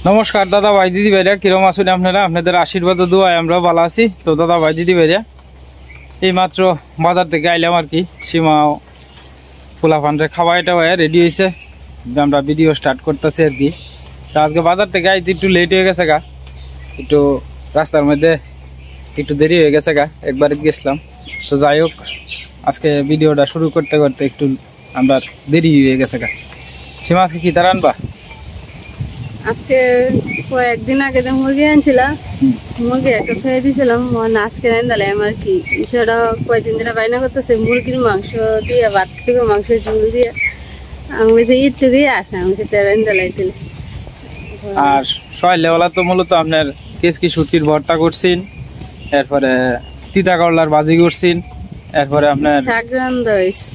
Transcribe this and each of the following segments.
নমস্কার দাদা ভাই দিদি ভাইরা, কিরম আছেন আপনারা? আপনাদের আশীর্বাদ ও দোয়ায় আমরা ভালো আছি। তো দাদা ভাই দিদি ভাইরা, এই মাত্র বাজার থেকে আইলাম আর কি। সীমা পোলাপানরে খাওয়াই টাওয়াই রেডি হয়েছে, আমরা ভিডিও স্টার্ট করতেছি আর কি। তো আজকে বাজার থেকে আইতে একটু লেট হয়ে গেছে গা, একটু রাস্তার মধ্যে একটু দেরি হয়ে গেছে গা, একবার গেছিলাম। তো যাই হোক, আজকে ভিডিওটা শুরু করতে করতে একটু আমরা দেরি হয়ে গেছে গা। সীমা আজকে কি তারা আনবা? আজকে কয়েকদিন আগে যে মুরগি আনছিলাম, মুরগি একটা ছেড়ে দিয়েছিলাম, আজকে রান্দালাম আর কি। সেটা কয়েকদিন ধরে বাইনা করতেছে মুরগির মাংস দিয়ে, ভাত থেকে মাংসের ঝুল দিয়ে। আমি বলছি একটু দিয়ে আসে, আমি সেটা রান্দালাই দিলে। আর সকালবেলা তো মূলত আপনার কেসকি শুটকির ভর্তা করছেন, এরপরে তিতা করলার ভাজি করছেন, এরপরে আপনার শাক রান্না হয়েছে,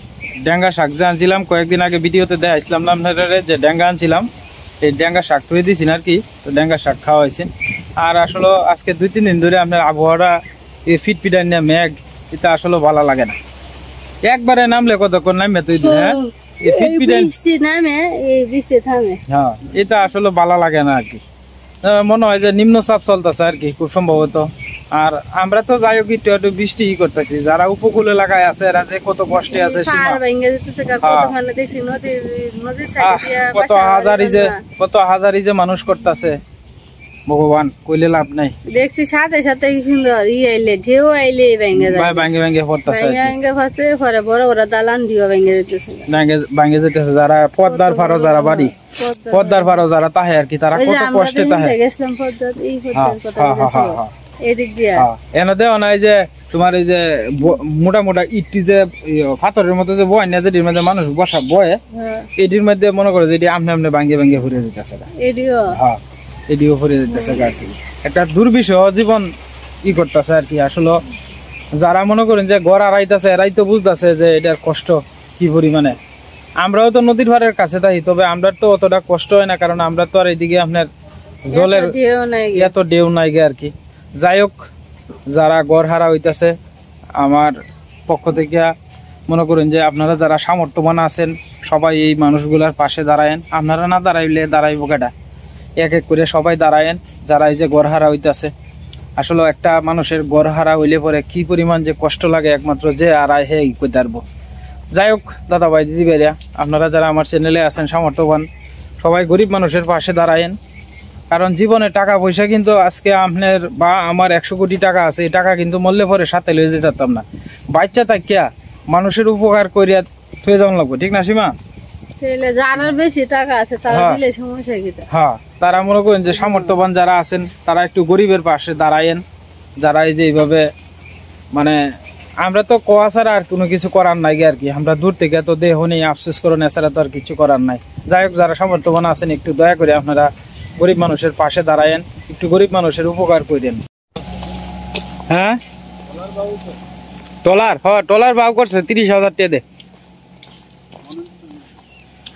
ড্যাঙ্গা শাক যে আনছিলাম কয়েকদিন আগে ভিডিওতে দেখাইছিলাম না আপনারা, যে ড্যাঙ্গা আনছিলাম, এই ড্যাঙ্গা শাক ধুয়ে দিয়েছেন আর কি। তো ড্যাঙ্গা শাক খাওয়া হয়েছে। আর আসলে আজকে 2-3 দিন ধরে আপনার আবহাওয়াটা এই ফিটফিটার নিয়ে মেঘ, এটা আসলে ভালো লাগে না। একবারে নামলে কতক্ষণ নামবে তুই? হ্যাঁ, হ্যাঁ, এটা আসলে ভালো লাগে না আর কি। মনে হয় যে নিম্নচাপ চলতেছে আর কি, খুব সম্ভবত। আর আমরা তো যাই হোক একটু একটু বৃষ্টি করতেছি, যারা উপকূল এলাকায় আছে এরা যে কত কষ্টে আছে, কত হাজারি যে মানুষ করতেছে, ভগবান কইলে লাভ নাই। দেখছি সাথে সাথে কি সুন্দর আইলে ঢেউ আইলে ভেঙে যায়, ভাঙে ভাঙে পড়তেছে, ভেঙে পড়ছে, পরে বড় বড় দালান দিও ভেঙে যেতেছে, ভাঙে যেতেছে। যারা পদ্মার ফারো, যারা বাড়ি পদ্মার ফারো যারা তাহে আর কি, তারা কত কষ্টে তাহে। গেছিলাম পদ্মার, এই পদ্মার কথা এদিক দিয়া এনে দেওয়া নাই যে তোমার এই যে মোটা মোটা ইটটি যে পাথরের মতো যে বয় না, যেটির মধ্যে মানুষ বসা বয়ে, এটির মধ্যে মনে করে যে আমনে আমনে ভাঙে ভাঙে ঘুরে যেতেছে, এডিও ঘুরে যেতেছে আর কি। একটা দুর্বিষহ জীবন করতেছে আর কি। আসলে যারা মনে করেন যে গড় আড়াইতেছে, এরাই তো বুঝতেছে যে এটার কষ্ট কি পরিমাণে। আমরাও তো নদীর ধারের কাছে থাকি, তবে আমরা তো অতটা কষ্ট হয় না, কারণ আমরা তো আর এইদিকে আপনার জলের এত ঢেউ নাই গে আর কি। যাই হোক, যারা গড় হারা হইতেছে, আমার পক্ষ থেকে মনে করেন যে আপনারা যারা সামর্থ্যবান আছেন, সবাই এই মানুষগুলার পাশে দাঁড়ায়েন। আপনারা না দাঁড়াইলে দাঁড়াইব কেটা? এক এক করে সবাই দাঁড়ায়েন, যারা এই যে গড় হারা হইতেছে। আসলে একটা মানুষের গড় হারা হইলে পরে কি পরিমাণ যে কষ্ট লাগে, একমাত্র যে আড়াই হে কইতে পারবো। যাই হোক দাদা ভাই দিদি ভাইরা, আপনারা যারা আমার চ্যানেলে আছেন সামর্থ্যবান, সবাই গরিব মানুষের পাশে দাঁড়ায়েন। কারণ জীবনে টাকা পয়সা কিন্তু আজকে আপনার বা আমার 100 কোটি টাকা আছে, এই টাকা কিন্তু মরলে পরে সাথে লয়ে যেতে পারতাম না। বাচ্চা থাকিয়া মানুষের উপকার করিয়া থয়ে যাওয়া লাগবে, ঠিক না সীমা? তারা মনে করেন যে সামর্থ্যবান যারা আছেন, তারা একটু গরিবের পাশে দাঁড়ায়েন। যারা এই যে এইভাবে মানে, আমরা তো কোয়া ছাড়া আর কোনো কিছু করার নাই আর কি। আমরা দূর থেকে তো দেহ নেই, আফসোস করুন, এছাড়া তো আর কিছু করার নাই। যাই হোক, যারা সামর্থ্যবান আছেন, একটু দয়া করে আপনারা গরিব মানুষের পাশে দাঁড়ায়েন, একটু গরিব মানুষের উপকার করেন। হ্যাঁ, টলার, টলার ভাও করছে 30,000 টাকা দে।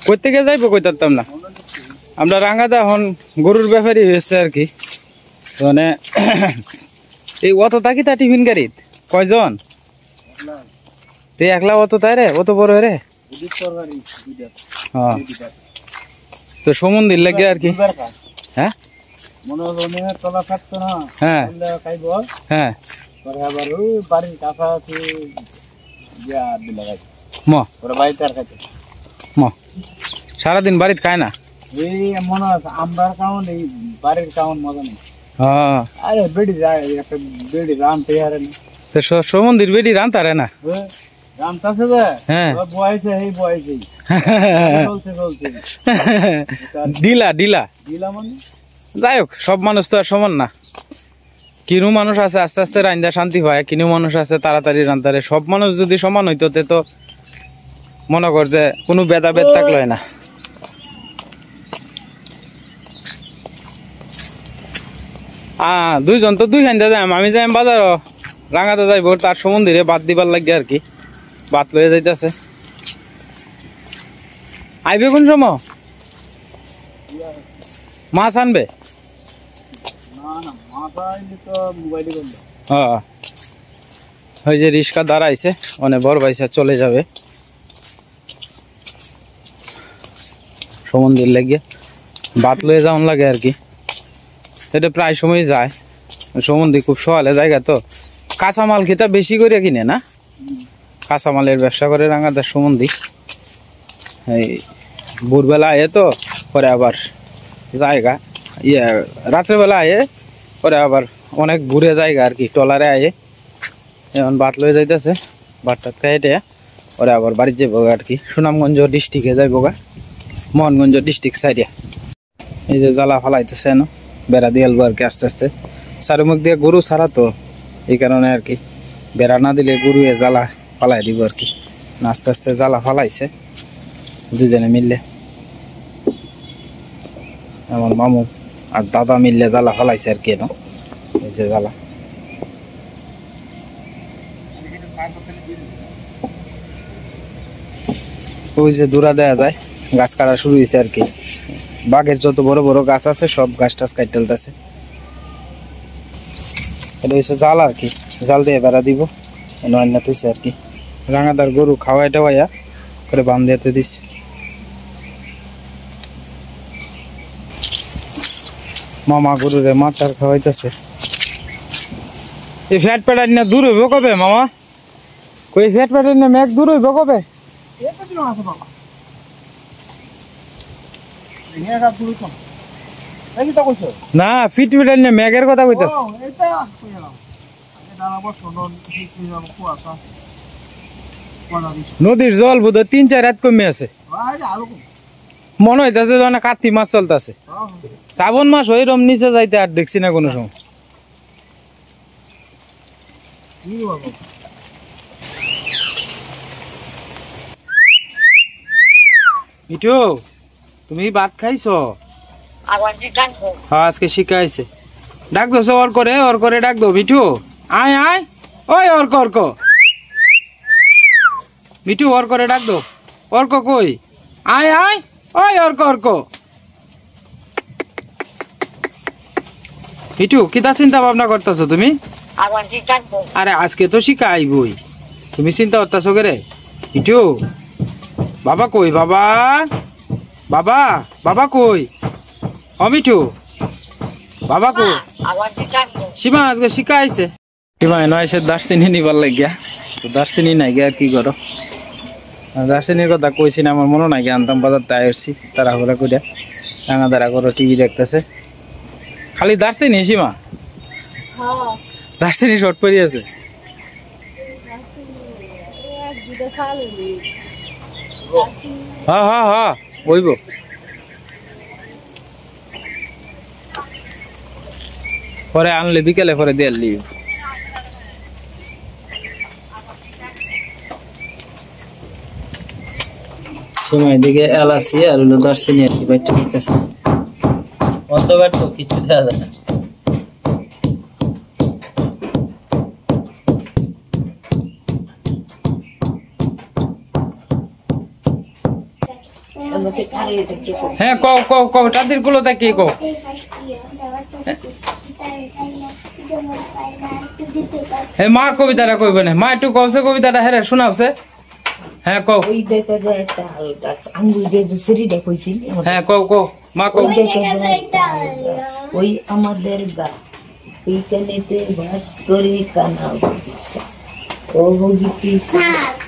কই থেকে যাইবো কইতাম না, আমরা রাঙ্গাদা এখন গরুর ব্যাপারই হয়েছে আর কি। মানে এই অত তাকি তা টিফিন গাড়িত কয়জন? একলা অত তাই রে, অত বড় রে। তো সমুদ্র লাগে আর কি। হ্যাঁ, হ্যাঁ, হ্যাঁ, সারাদিন বাড়িতে খায় না, সমুদ্রের বেডি রান্তারে না। ডিলা ডিলা। যাই হোক, সব মানুষ তো আর সমান না। কিনু মানুষ আছে আস্তে আস্তে রান্দা শান্তি হয়, কিনু মানুষ আছে তাড়াতাড়ি রান্তারে। সব মানুষ যদি সমান হইতো, তো মনে কর যে কোনো ভেদাভেদ থাকলো না। দুইজন তো দুই খান্দা যাই, আমি যাই বাজার রাঙাতে যাইব, তার সমুদ্রে বাদ দিবার লাগে আর কি। বাদ লয়ে যাইতেছে। আইবে কোন সময়? মাছ আনবে? ওই যে রিক্সা দাঁড়াইছে, অনেক বড় ভাইসা চলে যাবে সমুদ্রের লাগিয়ে। ভাত লয়ে যাওয়ান লাগে আর কি। এটা প্রায় সময় যায় সমুদ্রে, খুব সহলে জায়গা তো। কাঁচামাল খেতে বেশি করে কিনে না, কাঁচামালের ব্যবসা করে রাঙাদার সমুদ্রে। এই ভোরবেলা আয়ে তো পরে আবার জায়গা রাত্রেবেলা আয়ে পরে আবার অনেক ঘুরে জায়গা আর কি, ট্রলারে আয়ে। এখন বাত লয়ে যাইতেছে, বাটটা খাইটে ওরা আবার বাড়ি যাবো আর কি, সুনামগঞ্জ ডিস্ট্রিক্টে যাইবো গা, মোহনগঞ্জ ডিস্ট্রিক্ট সাইডে। এই যে জ্বালা ফালাইতেছে না, বেড়া দিয়ে আলবো আর কি আস্তে আস্তে। চারুমুখ দিয়ে গরু ছাড়া তো, এই কারণে আর কি বেড়া না দিলে গরু জ্বালা ফালাই দিব আর কি। আস্তে আস্তে জ্বালা ফালাইছে দুজনে মিললে, আমার মামু আর দাদা মিললে জ্বালা ফালাইছে আর কি। এই যে জ্বালা ওই যে দূরা দেয়া যায়, গাছ কাটা শুরু হয়েছে আর কি। বাঘের যত বড় বড় গাছ আছে সব গাছ টাছ কাটতে চলতেছে। এটা হচ্ছে জাল আর কি, জাল দিয়ে বেড়া দিব অন্য তুইছে আর কি। রাঙাদার গরু খাওয়াই টাওয়াইয়া করে বান্ধিয়াতে দিছে। মামা গরুরে মাথার খাওয়াইতেছে। এই ফ্যাট প্যাটার না দূর হইব কবে মামা? কই ফ্যাট প্যাটার না ম্যাক দূর হইব কবে? না ফিট ফিটার না ম্যাগের কথা কইতাছে। নদীর জল বোধ ৩-৪ রাত কমে আছে মনে হইতেছে, কার্তিক মাছ চলতেছে। শ্রাবণ মাস ওইরকম নিচে যাইতে আর দেখছি না কোনো সময়। মিঠু তুমি ভাত খাইছো? হ্যাঁ আজকে শিখাইছে। ডাক দোছো ওর করে ডাক দো। মিঠু আয় আয়, ওই অর্ক মিঠু ওর করে ডাক দো। অর্ক কই? আয় আয়, ওই অর্ক। মিঠু কিতা চিন্তা ভাবনা করতেছো তুমি? আরে আজকে তো শিখা আইবই, তুমি চিন্তা করতেছো কে রে? মিঠু বাবা কই? বাবা বাবা বাবা কই? ও মিঠু বাবা কই? সীমা আজকে শিখা আইছে। সীমা এনে আইসে দার্সিনি নিবার লাগিয়া, দার্সিনি নাই গিয়া কি করো? দার্সিনির কথা কইছি না, আমার মনে নাই গিয়া আনতাম বাজার তাই আসছি তাড়াহুড়া করে। রাঙা দাঁড়া করো টিভি দেখতেছে খালি। দার্সিনি সীমা? দার্সিনি শর্ট পরি আছে। হ্যাঁ বইব। পরে আনলে বিকেলে পরে দিয়ে লিভ। সময় দিকে এলাচি আর হলো দারচিনি আর কি বাইটে দিতেছে। অন্ধকার তো কিছু দেখা যায় না। হ্যাঁ কও টাদির গুলো দেখি কও। হ্যাঁ মা কবিতাটা কইবে না, মা একটু কওছে কবিতাটা। হ্যাঁ শোনাওছে। হ্যাঁ কও। ওই দেখা যায় একটা গাছ, আঙ্গুর দিয়ে যে সিঁড়িটা কইছিল। হ্যাঁ কও মা কও। ওই দেখা যায় একটা ওই আমাদের গা, এইখানেতে বাস করে কানা বলছে। ও গীতি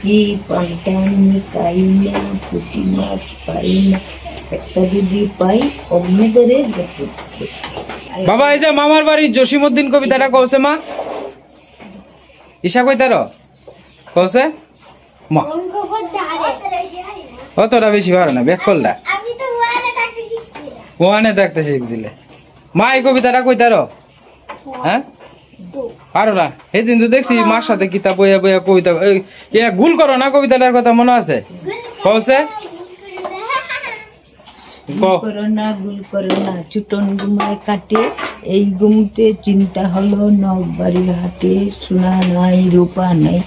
কি পান্তানি খাই না, পুঁটি মাছ পাই না, একটা যদি পাই অমনে করে দেখো। বাবা এই যে মামার বাড়ি জসিমউদ্দিন কবিতাটা কওছে মা। ঈশা কইতার কওছে মা। অতটা বেশি পারো না, ব্যাকলটা ওয়ানে থাকতে শিখছিলে মা। এই কবিতাটা কইতার? হ্যাঁ পারো না? সেদিন তো দেখছি মার সাথে কিতাব বইয়া বইয়া কবিতা গুল করো না, কবিতাটার কথা মনে আছে? কওছে গুল করো না ছুটন ঘুমায় কাটে, এই ঘুমতে চিন্তা হলো নবাড়ি হাতে, সোনা নাই রূপা নাই,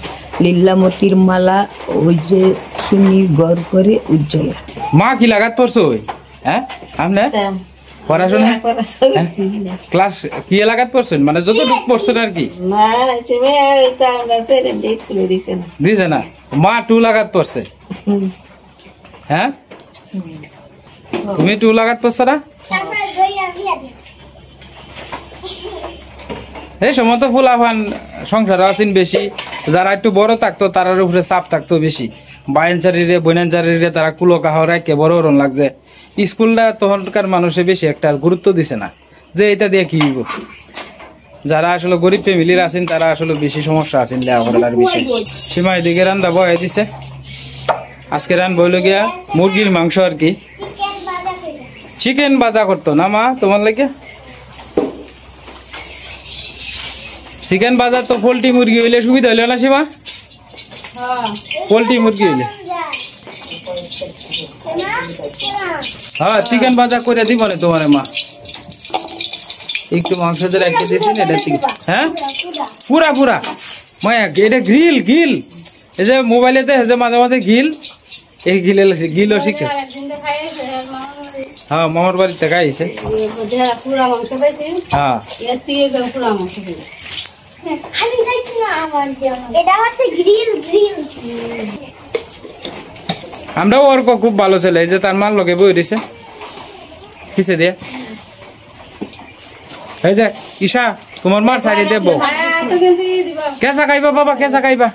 লীলামতির মালা ওই যে শুনি ঘর করে উজ্জ্বল। মা কি লাগাত পড়ছো? হ্যাঁ আমনে পড়াশোনা ক্লাস কি লাগাত পড়ছেন? মানে যতটুকু পড়ছেন আর কি দিছে না? মা 2 লাগাত পড়ছে। হ্যাঁ তুমি 2 লাগাত পড়ছো না? এই সময় তো ফুলাফান সংসার আছেন বেশি, যারা একটু বড় থাকতো তারার উপরে চাপ থাকতো বেশি, বাইনচারিরে বইনাচারিরে তারা কুলো কাহর একে বড় ওরণ লাগছে। স্কুলটা তখনকার মানুষে বেশি একটা গুরুত্ব দিছে না যে এটা দিয়ে কি হইব। যারা আসলে গরিব ফ্যামিলির আছেন তারা আসলে বেশি সমস্যা আছেন লেখাপড়ার বিষয়। সীমা এদিকে রান্না বয়ে দিছে, আজকে রান বইল গিয়া মুরগির মাংস আর কি, চিকেন ভাজা করতো না মা তোমার লাগে? চিকেন ভাজা তো পোল্ট্রি মুরগি হইলে সুবিধা হইল না সীমা? পোল্ট্রি মুরগি হইলে হ্যাঁ চিকেন ভাজা করে দিব না তোমার মা। একটু মাংস দিয়ে রেখে দিয়েছেন এটা, হ্যাঁ পুরা পুরা মায়া এটা গ্রিল গিল, এই যে মোবাইলেতে যে মাঝে মাঝে গিল, এই গিলও শিখে। হ্যাঁ মামার বাড়ি থেকে আইছে। হ্যাঁ আমরাও ওর খুব ভালো ছেলে, এই যে তার মার লগে বই দিছে পিছে দিয়ে। এই যে ঈশা তোমার মার সাইডে দেব, কেঁচা খাইবা বাবা, কেঁচা খাইবা।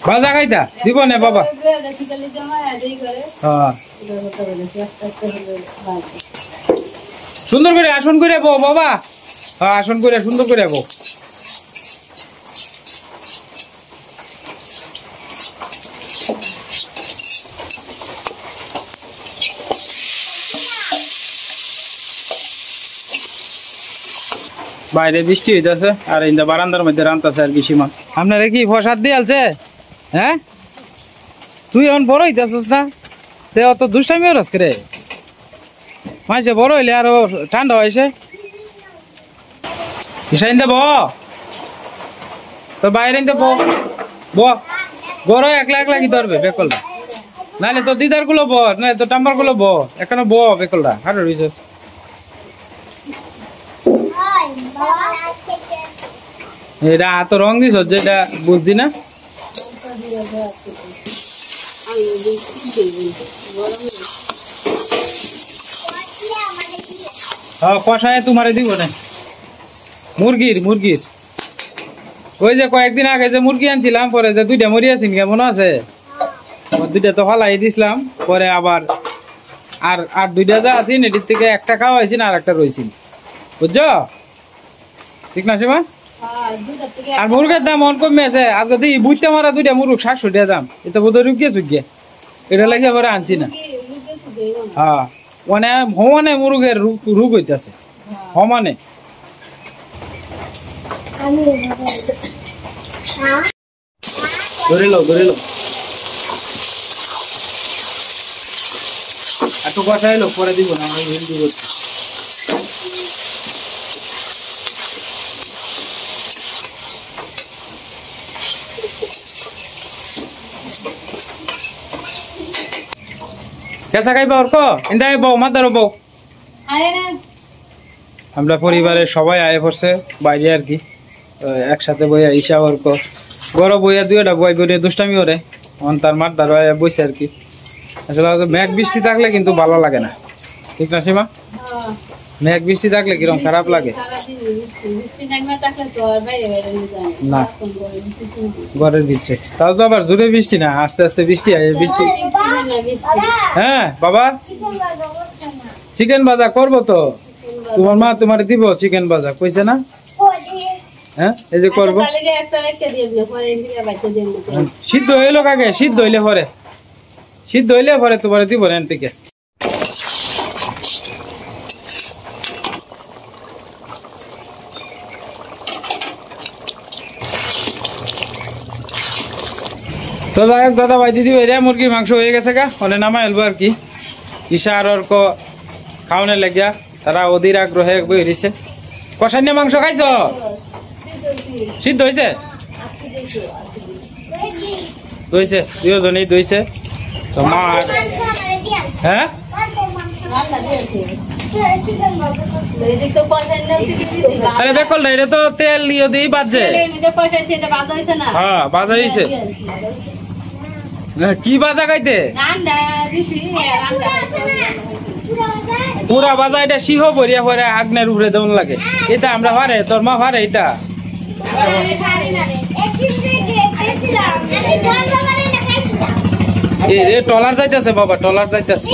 ভাজা খাইতা দিব না বাবা? সুন্দর করে আসন করে বো বাবা, আসন করে সুন্দর করে বো। বাইরে বৃষ্টি হইতেছে আর এই বারান্দার মধ্যে রান্তাছে আর কি। সীমা আপনারা কি প্রসাদ দিয়ে আলছে? হ্যাঁ তুই এখন বড় হইতেছিস না, তে অত দুষ্টামিও রস করে মাইছে, বড় হইলে আরো ঠান্ডা হয়েছে। ইসাইন দে তো বাইরে বড় একলা একলা কি ধরবে বেকলটা, নাহলে তো দিদার গুলো ব, না তো টাম্বার গুলো ব, এখানে ব বেকলটা হারো রইছিস। এটা এত রং দিস যেটা বুঝছি না। কষায় তোমারে দিব না মুরগির ওই যে কয়েকদিন আগে যে মুরগি আনছিলাম, পরে যে দুইটা মরি আছেন কেমন আছে, দুইটা তো ফালাই দিছিলাম, পরে আবার আর দুইটা যা আছেন এটির থেকে একটা খাওয়া হয়েছি আর একটা রয়েছি, বুঝছো? ঠিক না সীমা? আর মুরগের দাম অন কমে আছে, আর যদি বুঝতে মারা দুইটা মুরগ 700 টাকা দাম, এটা বোধহয় রুকিয়ে চুকিয়ে এটা লাগে আবার আনছি না। হ্যাঁ মানে সমানে মুরগের রোগ হইতেছে সমানে। ধরে লো এত কষাই লোক পরে দিব না, আমি হিল দিব। কেসা খাইবা ওর কো ইন্দাই বউ মাদার বউ। আমরা পরিবারের সবাই আয়ে পড়ছে বাইরে আর কি, একসাথে বইয়া ঈশা ওর কো বড় বইয়া দুইটা বই বইয়ে দুষ্টামি করে, তার মাদার বইছে আর কি। আসলে মেঘ বৃষ্টি থাকলে কিন্তু ভালো লাগে না, ঠিক না সীমা? মেঘ বৃষ্টি থাকলে কিরকম খারাপ লাগে না, ঘরের ভিতরে তাও তো আবার জোরে বৃষ্টি না, আস্তে আস্তে বৃষ্টি হয় বৃষ্টি। হ্যাঁ বাবা চিকেন ভাজা করবো তো, তোমার মা তোমার দিব চিকেন ভাজা কইছে না? হ্যাঁ এই যে করবো, সিদ্ধ হইলো কাকে, সিদ্ধ হইলে পরে তোমার দিব না থেকে। তো যাই হোক দাদা ভাই দিদি ভাই মুরগির মাংস হয়ে গেছে গা, হলে নামা এলবো আর কি। ঈশা আর ওর খাওয়ানোর লাগিয়া তারা অধীর আগ্রহে বেরিয়েছে। কষাইনে মাংস খাইছ? সিদ্ধ হয়েছে? দইছে, দুজনেই দইছে। তো মা হ্যাঁ আরে বেকল না, এটা তো তেল ইয়ে দিয়ে বাজছে। হ্যাঁ বাজা হয়েছে। কি বাজা খাইতে? পুরা বাজা, এটা সিংহ ভরিয়া পরে আগ্নের উপরে দেওয়ান লাগে। এটা আমরা পারে, তোর মা পারে এটা? টলার যাইতেছে বাবা, টলার যাইতেছে।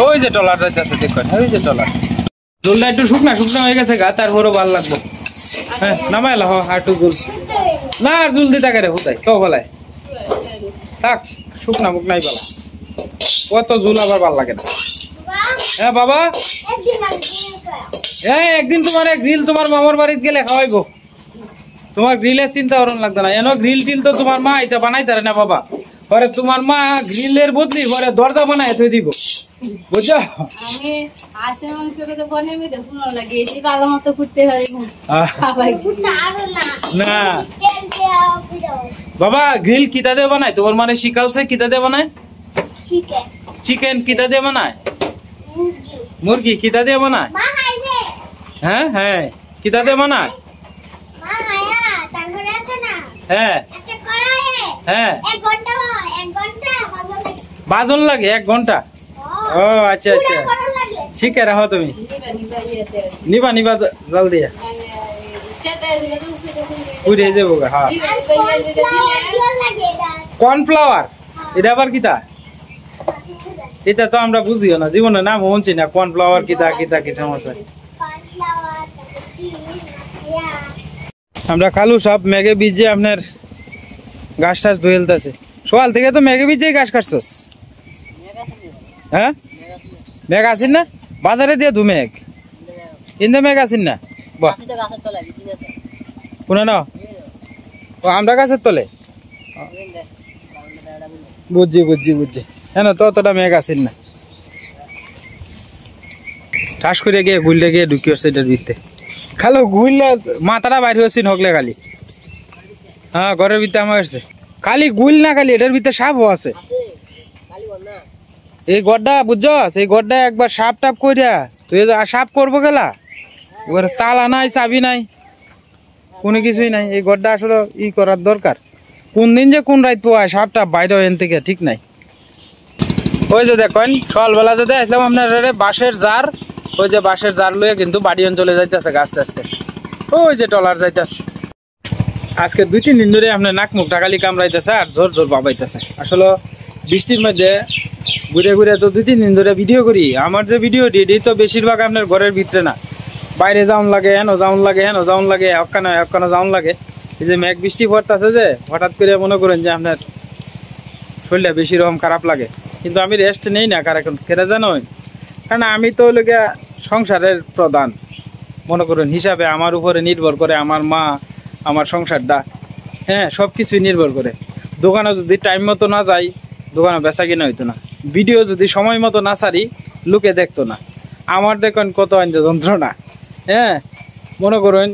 ওই যে টলার যাইতেছে, দেখুন ওই যে টলার। জলটা একটু শুকনা শুকনা হয়ে গেছে গা, তারপরও ভাল লাগবো। হ্যাঁ নামাই লাহ আর একটু জল না, আর জল দিতে রে হুদাই তো বলায় থাক, শুকনা মুকনাই বলা। কত জুল আবার ভাল লাগে না। হ্যাঁ বাবা, হ্যাঁ একদিন তোমার গ্রিল তোমার মামার বাড়িতে গেলে খাওয়াইবো। তোমার গ্রিলের চিন্তা করুন লাগতো না, এনো গ্রিল টিল তো তোমার মা এটা বানাই তারে না বাবা। পরে তোমার মা গ্রিলের বদলি পরে দরজা বানায় থই দিব, বুঝছো? আমি হাঁসের মাংস খেতে বনে তো পুরো লাগে, এই বাগার মতো করতে পারি না। বাবা গ্রিল কিতা দিয়ে বানায়? তোমার মানে শিখাওছে কিতা দিয়ে বানায়? চিকেন কিতা দিয়ে বানায়? মুরগি কিতা দিয়ে বানায়? হ্যাঁ হ্যাঁ কিতা দিয়ে বানায়? হ্যাঁ হ্যাঁ বাজন লাগে 1 ঘন্টা। ও আচ্ছা আচ্ছা, ঠিক আছে রাখো তুমি। নিবা নিবা জল দিয়া উড়ে যাবো। হ্যাঁ কর্নফ্লাওয়ার, এটা আবার কিতা? এটা তো আমরা বুঝিও না, জীবনে নাম শুনছি না। কর্নফ্লাওয়ার কিতা কিতা কি সমস্যা? আমরা খালু সব মেঘে ভিজে আপনার গাছ টাছ ধুয়েলতেছে। সকাল থেকে তো মেঘে ভিজে গাছ কাটছস? হ্যাঁ মেঘ আসিন না? বাজারে দিয়ে ধু মেঘ কিন্তু মেঘ আসিন না। বাহ শুনে না, ও আমরা গাছের তলে। বুঝছি বুঝছি বুঝছি, হ্যাঁ তো অতটা মেঘ আসিন না। ঠাস করে গিয়ে গুললে গিয়ে ঢুকি আসছে এটার ভিতরে। খালো গুইলে মাথাটা বাইর হয়েছি নকলে খালি। হ্যাঁ ঘরের ভিতরে আমার আসছে খালি গুইল না, খালি এটার ভিতরে সাপও আছে। এই গড্ডা বুঝছস, এই গড্ডা একবার সাপ টাপ করিয়া তুই সাপ করবো গেলা, এবার তালা নাই চাবি নাই কোনো কিছুই নাই। এই গড্ডা আসলে ই করার দরকার। কোন দিন যে কোন রাত পোয়ায় সাপটা বাইরে এন থেকে ঠিক নাই। ওই যে দেখেন সকালবেলা যদি আসলাম আপনার বাঁশের জার, ওই যে বাঁশের জার লয়ে কিন্তু বাড়ি অঞ্চলে যাইতেছে আস্তে আস্তে। ওই যে টলার যাইতেছে। আজকে 2-3 দিন ধরে আপনার নাক মুখ ঢাকালি কামড়াইতেছে আর জোর জোর বাবাইতেছে। আসলে বৃষ্টির মধ্যে ঘুরে ঘুরে তো 2-3 দিন ধরে ভিডিও করি। আমার যে ভিডিও এটি তো বেশিরভাগ আপনার ঘরের ভিতরে না, বাইরে যাওন লাগে, হেনো যাওন লাগে, হেনো যাওন লাগে, হকানো যাওন লাগে। এই যে মেঘ বৃষ্টি পড়তেছে যে হঠাৎ করে মনে করেন যে আপনার শরীরটা বেশি রকম খারাপ লাগে। কিন্তু আমি রেস্ট নেই না, কারণ কেটে জানো, কারণ আমি তো লোকে সংসারের প্রধান মনে করেন হিসাবে। আমার উপরে নির্ভর করে আমার মা, আমার সংসারটা, হ্যাঁ সব কিছুই নির্ভর করে। দোকানে যদি টাইম মতো না যাই, দোকানে বেচা কিনা হইতো না। ভিডিও যদি সময় মতো না সারি, লোকে দেখতো না। আমার দেখেন কত আইন যন্ত্রণা। হ্যাঁ মনে করেন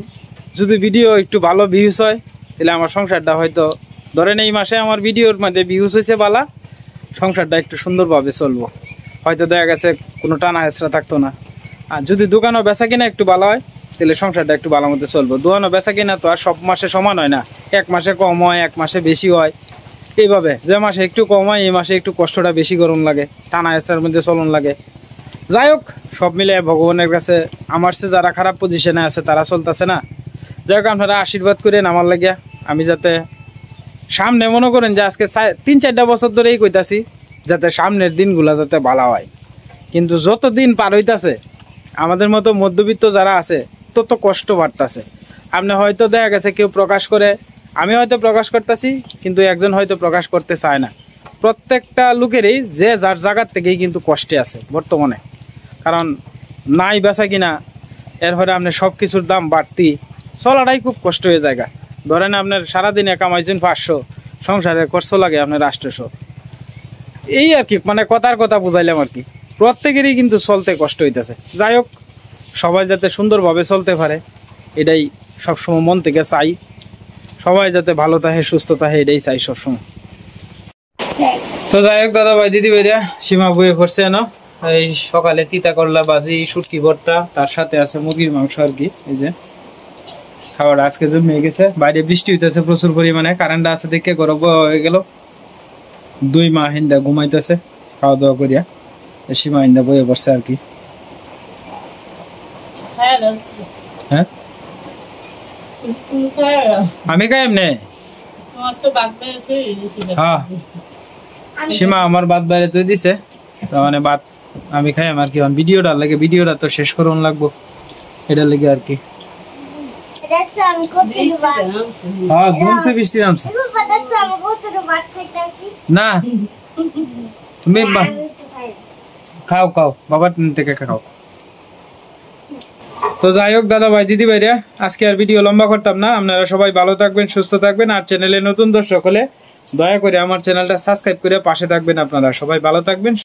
যদি ভিডিও একটু ভালো ভিউজ হয়, তাহলে আমার সংসারটা হয়তো ধরেন এই মাসে আমার ভিডিওর মধ্যে ভিউজ হয়েছে বালা, সংসারটা একটু সুন্দরভাবে চলবো, হয়তো দেখা গেছে কোনো টানা হেঁচড়া থাকতো না। আর যদি দোকানও বেচা কিনা একটু ভালো হয়, তাহলে সংসারটা একটু ভালো মতো চলবো। দোকানও বেচা কিনা তো আর সব মাসে সমান হয় না, 1 মাসে কম হয়, 1 মাসে বেশি হয়। এইভাবে যে মাসে একটু কম হয়, এই মাসে একটু কষ্টটা বেশি গরম লাগে, টানা হেঁচড়ার মধ্যে চলন লাগে। যাই হোক সব মিলে ভগবানের কাছে আমার সে যারা খারাপ পজিশনে আছে তারা চলতেছে না। যাই হোক আপনারা আশীর্বাদ করেন আমার লাগিয়া, আমি যাতে সামনে মনে করেন যে আজকে 3-4টা বছর ধরেই কইতাছি যাতে সামনের দিনগুলো যাতে ভালো হয়। কিন্তু যত দিন পার হইতাছে আমাদের মতো মধ্যবিত্ত যারা আছে তত কষ্ট বাড়তেছে। আপনি হয়তো দেখা গেছে কেউ প্রকাশ করে, আমি হয়তো প্রকাশ করতেছি, কিন্তু একজন হয়তো প্রকাশ করতে চায় না। প্রত্যেকটা লোকেরই যে যার জায়গার থেকেই কিন্তু কষ্টে আছে বর্তমানে। কারণ নাই বেচা কিনা, এরপরে আপনার সব কিছুর দাম বাড়তি, চলাটাই খুব কষ্ট হয়ে যায়। ধরেন আপনার সারাদিনে কামাইছেন 500, সংসারে খরচ লাগে আপনার 800। এই আর কি, মানে কথার কথা বুঝাইলাম আর কি। প্রত্যেকেরই কিন্তু চলতে কষ্ট হইতেছে। যাই হোক সবাই যাতে সুন্দরভাবে চলতে পারে এটাই সবসময় মন থেকে চাই। সবাই যাতে ভালো থাকে সুস্থ থাকে এটাই চাই সবসময়। তো যাই হোক দাদা ভাই দিদি ভাইরা সীমা বয়ে পড়ছে না, এই সকালে তিতা করলা ভাজি, শুটকি ভর্তা, তার সাথে আছে মুরগির মাংস আর কি। এই যে খাওয়াটা আজকে জমে গেছে। বাইরে বৃষ্টি হইতেছে প্রচুর পরিমাণে, কারেন্টটা আছে দেখে গরম হয়ে গেল। 2 মা হিন্দা ঘুমাইতেছে খাওয়া দাওয়া করিয়া, সীমা হিন্দা বয়ে পড়ছে আর কি। হ্যাঁ আমি খাই এমনি। হ্যাঁ সীমা আমার ভাত বাইরে তুই দিছে, তার মানে ভাত আমি খাই। আমার কি ভিডিওটা লাগে, ভিডিওটা তো শেষ করুন লাগবো, এটা লেগে আর কি। হ্যাঁ ঘুমছে, বৃষ্টি নামছে না, তুমি খাও খাও বাবার থেকে খাও। তো যাই হোক দাদা ভাই দিদি ভাইরা আজকে আর ভিডিও লম্বা করতাম না। আপনারা সবাই ভালো থাকবেন, সুস্থ থাকবেন। আর চ্যানেলে নতুন দর্শক হলে দয়া করে আমার চ্যানেলটা সাবস্ক্রাইব করে পাশে থাকবেন। আপনারা সবাই ভালো থাকবেন।